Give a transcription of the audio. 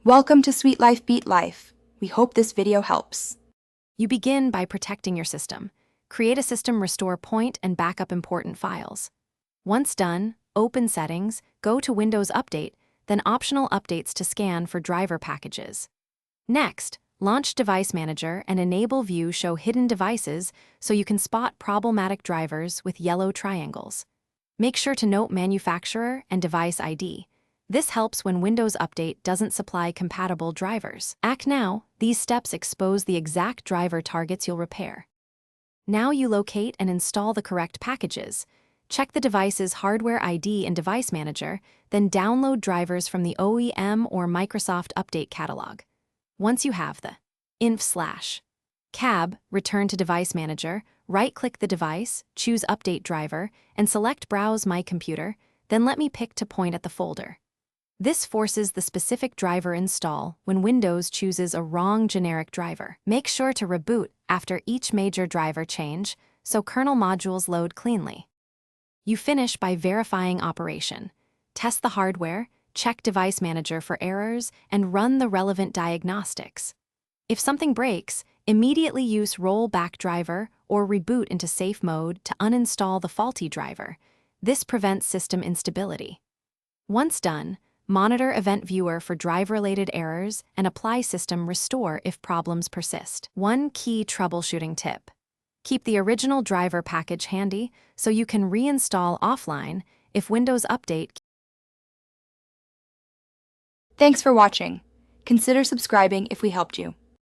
Welcome to Sweet Life Beat Life. We hope this video helps. You begin by protecting your system. Create a system restore point and backup important files. Once done, open Settings, go to Windows Update, then Optional Updates to scan for driver packages. Next, launch Device Manager and enable View Show Hidden Devices so you can spot problematic drivers with yellow triangles. Make sure to note manufacturer and device ID. This helps when Windows Update doesn't supply compatible drivers. Act now. These steps expose the exact driver targets you'll repair. Now you locate and install the correct packages. Check the device's hardware ID in Device Manager, then download drivers from the OEM or Microsoft Update catalog. Once you have the inf/cab, return to Device Manager, right-click the device, choose Update Driver, and select Browse My Computer, then let me pick to point at the folder. This forces the specific driver install when Windows chooses a wrong generic driver. Make sure to reboot after each major driver change so kernel modules load cleanly. You finish by verifying operation. Test the hardware, check Device Manager for errors, and run the relevant diagnostics. If something breaks, immediately use Rollback Driver or reboot into safe mode to uninstall the faulty driver. This prevents system instability. Once done, monitor Event Viewer for drive-related errors and apply System Restore if problems persist. One key troubleshooting tip: keep the original driver package handy so you can reinstall offline if Windows Update. Thanks for watching. Consider subscribing if we helped you.